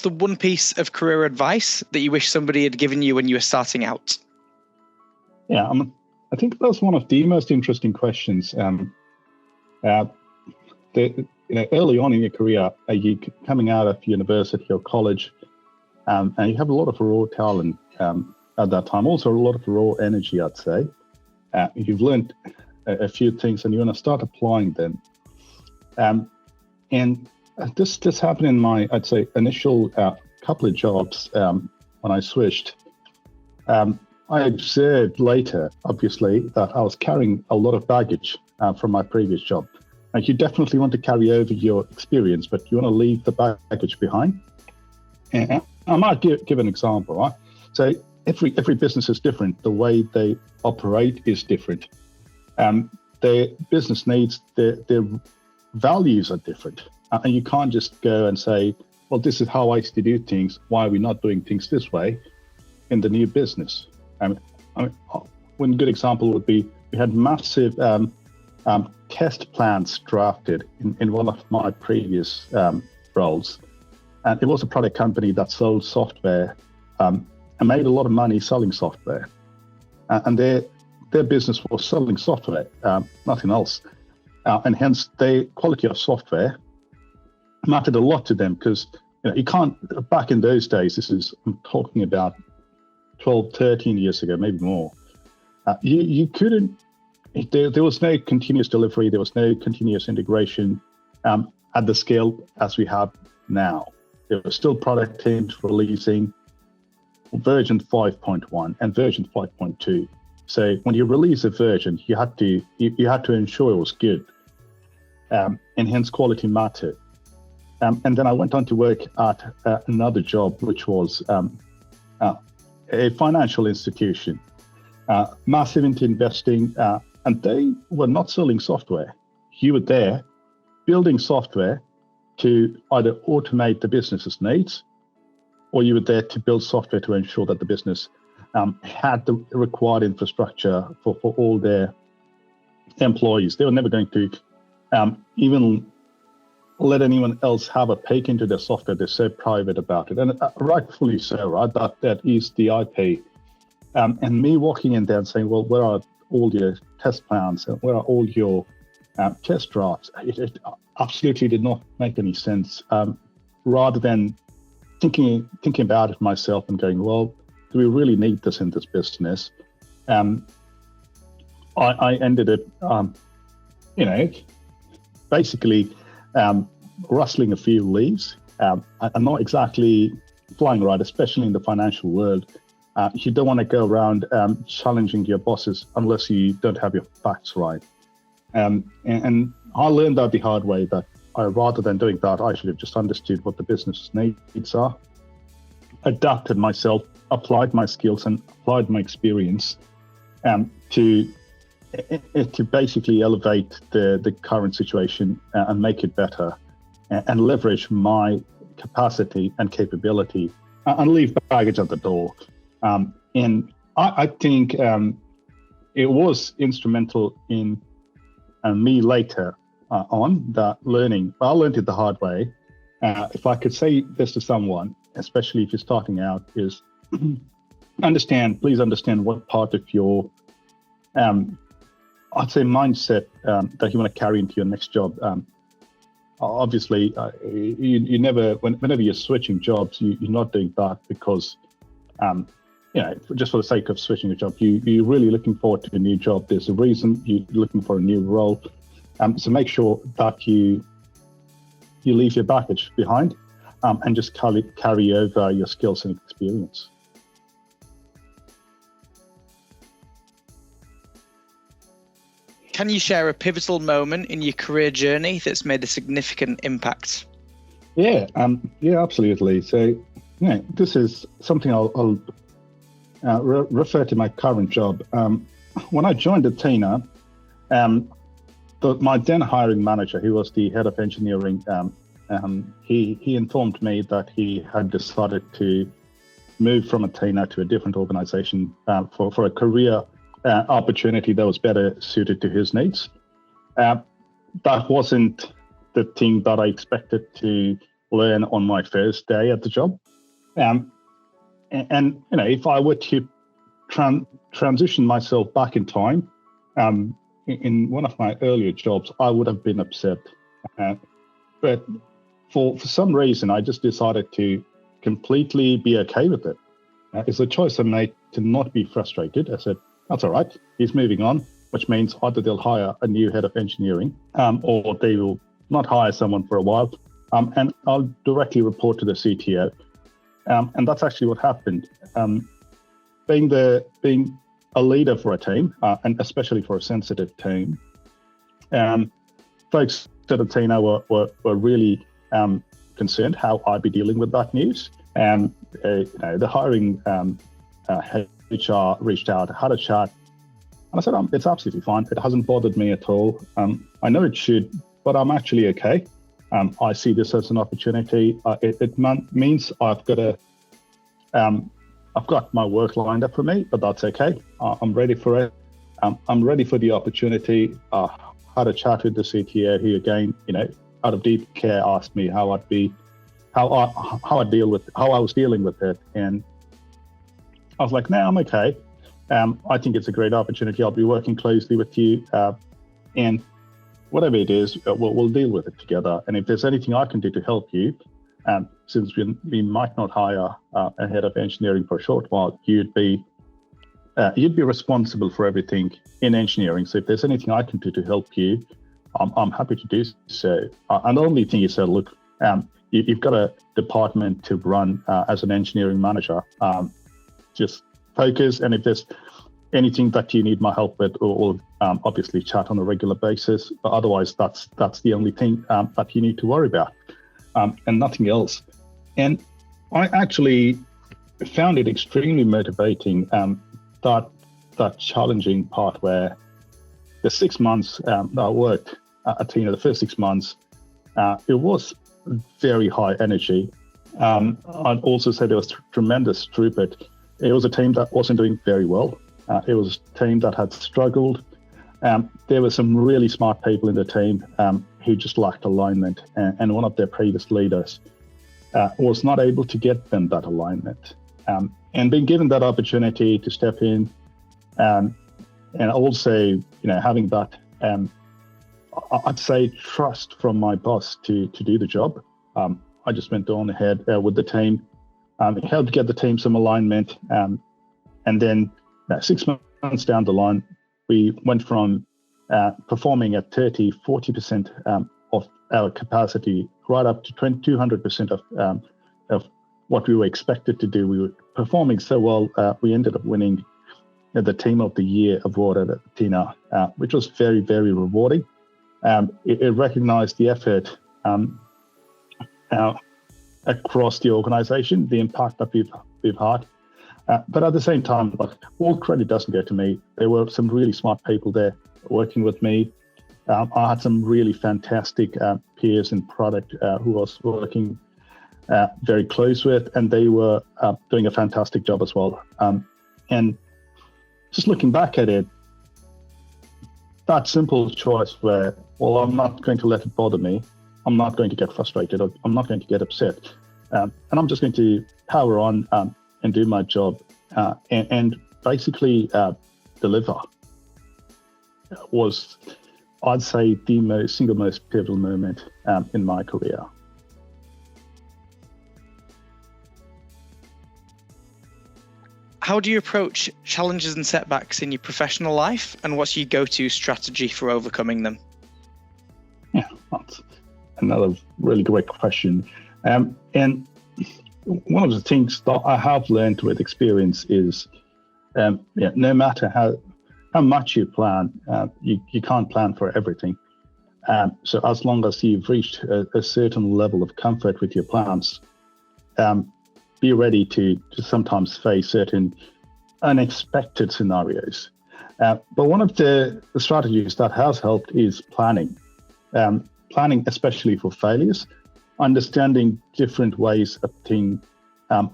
the one piece of career advice that you wish somebody had given you when you were starting out? Yeah, I think that's one of the most interesting questions. Early on in your career, you coming out of university or college, and you have a lot of raw talent at that time. Also, a lot of raw energy, I'd say. You've learned a few things, and you want to start applying them. And this happened in my, I'd say, initial couple of jobs when I switched. I observed later, obviously, that I was carrying a lot of baggage from my previous job. And you definitely want to carry over your experience, but you want to leave the baggage behind. And I might give an example, right? So every business is different. The way they operate is different. Their business needs, their values are different. And you can't just go and say, well, this is how I used to do things. Why are we not doing things this way in the new business? One good example would be we had massive test plans drafted in one of my previous roles. And it was a product company that sold software and made a lot of money selling software. And their business was selling software, nothing else. And hence, the quality of software mattered a lot to them because you can't, back in those days, I'm talking about 12, 13 years ago, maybe more, you couldn't, there was no continuous delivery, there was no continuous integration at the scale as we have now. There were still product teams releasing version 5.1 and version 5.2. So when you release a version, you had to ensure it was good, and hence quality mattered. And then I went on to work at another job, which was a financial institution, massive into investing, and they were not selling software. You were there building software to either automate the business's needs, or you were there to build software to ensure that the business had the required infrastructure for all their employees. They were never going to even let anyone else have a peek into their software. They're so private about it, and rightfully so, right? That is the IP. And me walking in there and saying, well, where are all your test plans? And where are all your test drafts? It absolutely did not make any sense. Rather than thinking about it myself and going, well, do we really need this in this business? I ended up, basically rustling a few leaves. I'm not exactly flying right, especially in the financial world. You don't want to go around challenging your bosses unless you don't have your facts right. And I learned that the hard way, that rather than doing that, I should have just understood what the business needs are, adapted myself, applied my skills and applied my experience to basically elevate the current situation and make it better and leverage my capacity and capability and leave baggage at the door. And I think it was instrumental in me later on that learning. I learned it the hard way. If I could say this to someone, especially if you're starting out, is please understand what part of your, I'd say, mindset that you want to carry into your next job. Obviously, you never, whenever you're switching jobs, you're not doing that because, just for the sake of switching a job, you're really looking forward to a new job. There's a reason you're looking for a new role. So make sure that you leave your baggage behind and just carry over your skills and experience. Can you share a pivotal moment in your career journey that's made a significant impact? Yeah, absolutely. So, this is something I'll refer to my current job. When I joined Athena, my then hiring manager, who was the head of engineering, he informed me that he had decided to move from Athena to a different organization for a career opportunity that was better suited to his needs. That wasn't the thing that I expected to learn on my first day at the job. And if I were to transition myself back in time, in one of my earlier jobs, I would have been upset. But for some reason, I just decided to completely be okay with it. It's a choice I made to not be frustrated. I said, that's all right. He's moving on, which means either they'll hire a new head of engineering, or they will not hire someone for a while. And I'll directly report to the CTO. And that's actually what happened. Being a leader for a team, and especially for a sensitive team, folks at Athena were really concerned how I'd be dealing with that news. The hiring HR reached out, had a chat, and I said, it's absolutely fine. It hasn't bothered me at all. I know it should, but I'm actually okay. I see this as an opportunity. It means I've got my work lined up for me, but that's okay. I'm ready for it. I'm ready for the opportunity. Had a chat with the CTO, who again, out of deep care, asked me how I was dealing with it, and I was like, no, I'm okay. I think it's a great opportunity. I'll be working closely with you, and whatever it is, we'll deal with it together. And if there's anything I can do to help you, since we might not hire a head of engineering for a short while, you'd be responsible for everything in engineering. So if there's anything I can do to help you, I'm happy to do so. And the only thing he said, look, you've got a department to run as an engineering manager. Just focus, and if there's anything that you need my help with, we'll obviously chat on a regular basis. But otherwise, that's the only thing that you need to worry about, and nothing else. And I actually found it extremely motivating, that challenging part where the 6 months that I worked at Athena, the first 6 months, it was very high energy. I'd also say there was tremendous throughput. It was a team that wasn't doing very well. It was a team that had struggled. There were some really smart people in the team who just lacked alignment, and one of their previous leaders was not able to get them that alignment. And being given that opportunity to step in, and also, having that, I'd say, trust from my boss to do the job. I just went on ahead with the team, helped get the team some alignment, and then 6 months down the line, we went from performing at 30-40% of our capacity right up to 200% of what we were expected to do. We were performing so well, we ended up winning the Team of the Year award at Athena, which was very, very rewarding. It recognized the effort across the organization, the impact that we've had. But at the same time, all credit doesn't go to me. There were some really smart people there working with me. I had some really fantastic peers in product who I was working very close with, and they were doing a fantastic job as well. And just looking back at it, that simple choice where, well, I'm not going to let it bother me. I'm not going to get frustrated. Or I'm not going to get upset. And I'm just going to power on and do my job and basically deliver was, I'd say, the single most pivotal moment in my career. How do you approach challenges and setbacks in your professional life, and what's your go-to strategy for overcoming them? Yeah, that's another really great question. And one of the things that I have learned with experience is, no matter how much you plan, you can't plan for everything. So as long as you've reached a certain level of comfort with your plans, be ready to sometimes face certain unexpected scenarios. But one of the strategies that has helped is planning. Planning, especially for failures, understanding different ways a thing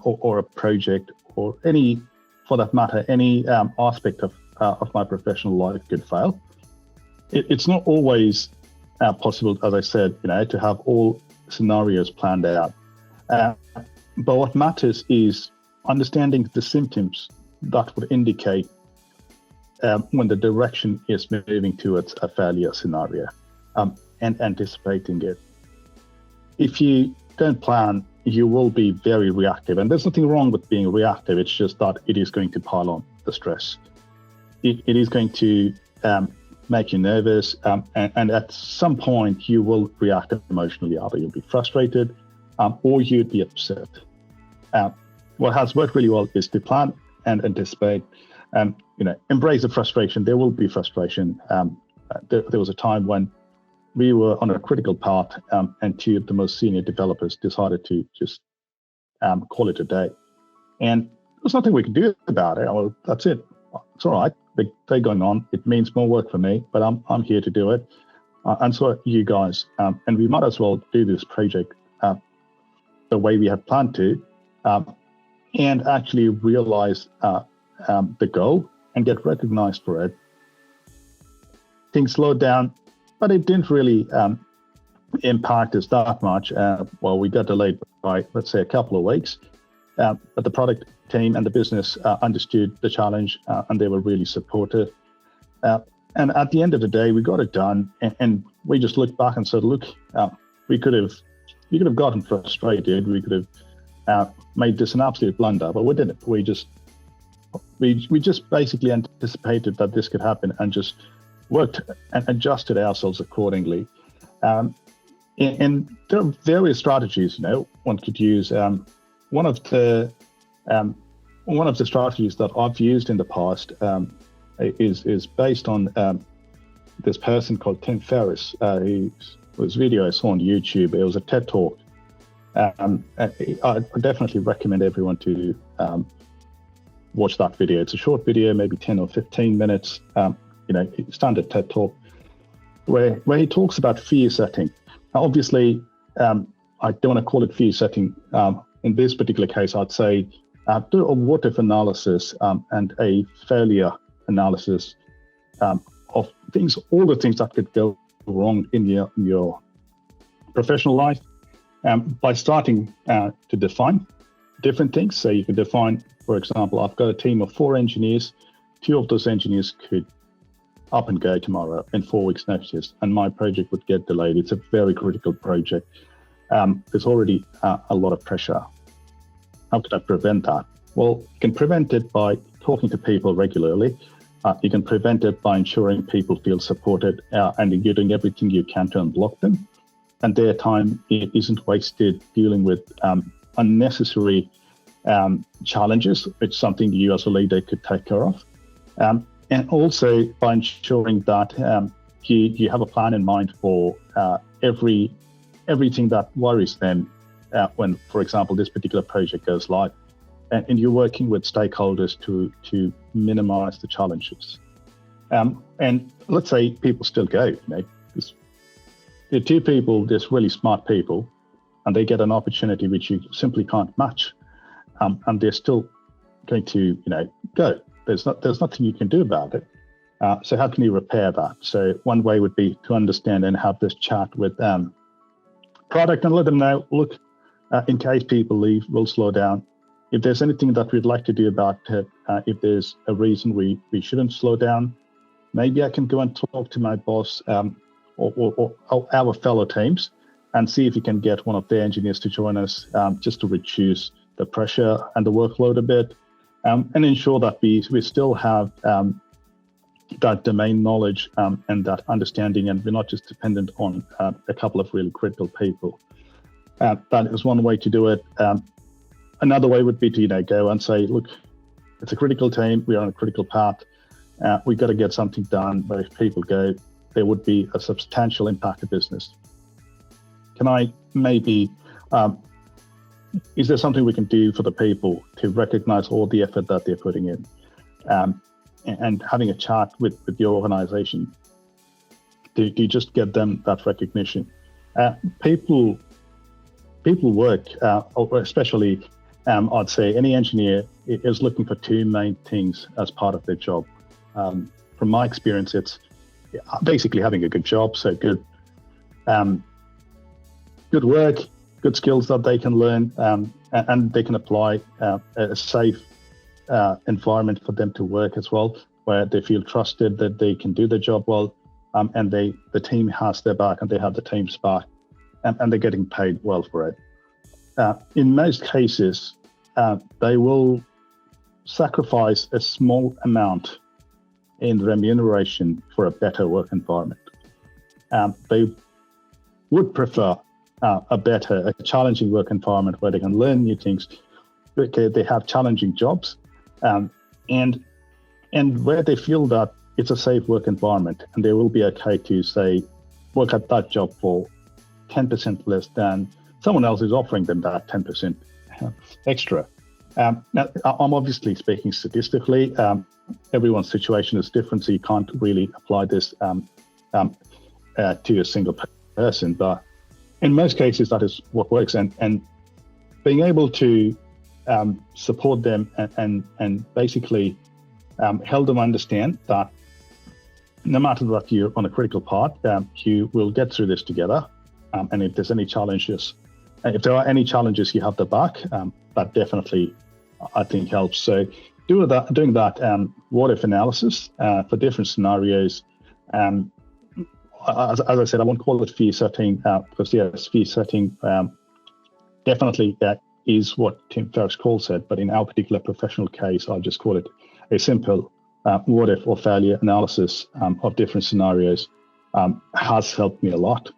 or a project or any, for that matter, any aspect of my professional life could fail. It's not always possible, as I said, to have all scenarios planned out. But what matters is understanding the symptoms that would indicate when the direction is moving towards a failure scenario, and anticipating it. If you don't plan, you will be very reactive. And there's nothing wrong with being reactive. It's just that it is going to pile on the stress. It is going to make you nervous. And at some point, you will react emotionally. Either you'll be frustrated or you'd be upset. What has worked really well is to plan and anticipate, embrace the frustration. There will be frustration. There was a time when we were on a critical path, and two of the most senior developers decided to just call it a day. And there's nothing we can do about it. Well, that's it. It's all right. They're going on. It means more work for me, but I'm here to do it. And so are you guys. And we might as well do this project the way we had planned to, and actually realize the goal and get recognized for it. Things slowed down, but it didn't really impact us that much. Well, we got delayed by, let's say, a couple of weeks, but the product team and the business understood the challenge, and they were really supportive. And at the end of the day, we got it done, and we just looked back and said, look, we could have gotten frustrated. We could have made this an absolute blunder, but we didn't. We just basically anticipated that this could happen and just worked and adjusted ourselves accordingly. And there are various strategies, one could use. One of the strategies that I've used in the past is based on this person called Tim Ferriss, whose video I saw on YouTube. It was a TED Talk. I definitely recommend everyone to watch that video. It's a short video, maybe 10 or 15 minutes. Standard TED Talk, where he talks about fear setting. Now, obviously, I don't want to call it fear setting. In this particular case, I'd say do a what-if analysis and a failure analysis of all the things that could go wrong in your professional life, by starting to define different things. So you can define, for example, I've got a team of 4 engineers. 2 of those engineers could up and go tomorrow in 4 weeks' notice, and my project would get delayed. It's a very critical project. There's already a lot of pressure. How could I prevent that? Well, you can prevent it by talking to people regularly. You can prevent it by ensuring people feel supported, and you're doing everything you can to unblock them, and their time isn't wasted dealing with unnecessary challenges. It's something you as a leader could take care of. And also by ensuring that you have a plan in mind for everything that worries them when, for example, this particular project goes live. And you're working with stakeholders to minimize the challenges. And let's say people still go, because there are 2 people, there's really smart people, and they get an opportunity which you simply can't match. And they're still going to, go. There's nothing you can do about it. So how can you repair that? So one way would be to understand and have this chat with product and let them know, look, in case people leave, we'll slow down. If there's anything that we'd like to do about it, if there's a reason we shouldn't slow down, maybe I can go and talk to my boss or our fellow teams and see if we can get one of their engineers to join us, just to reduce the pressure and the workload a bit. And ensure that we still have that domain knowledge and that understanding, and we're not just dependent on a couple of really critical people. That is one way to do it. Another way would be to go and say, look, it's a critical team. We are on a critical path. We've got to get something done. But if people go, there would be a substantial impact to business. Can I maybe? Is there something we can do for the people to recognize all the effort that they're putting in, and having a chat with your organization to just get them that recognition? People work, especially I'd say any engineer is looking for 2 main things as part of their job. From my experience, it's basically having a good job, so good work good skills that they can learn, and they can apply a safe environment for them to work as well, where they feel trusted that they can do their job well, and the team has their back and they have the team's back, and they're getting paid well for it. In most cases, they will sacrifice a small amount in remuneration for a better work environment. They would prefer a challenging work environment where they can learn new things. They have challenging jobs, and where they feel that it's a safe work environment, and they will be okay to say work at that job for 10% less than someone else is offering them that 10% extra. Now, I'm obviously speaking statistically. Everyone's situation is different, so you can't really apply this to a single person. But in most cases, that is what works. And being able to support them and basically help them understand that no matter that you're on a critical part, you will get through this together. And if there's any challenges, if there are any challenges, you have the back. That definitely, I think, helps. So doing that what if analysis for different scenarios. As I said, I won't call it fear setting because yes, fear setting definitely is what Tim Ferriss-Cole said. But in our particular professional case, I'll just call it a simple what if or failure analysis of different scenarios has helped me a lot.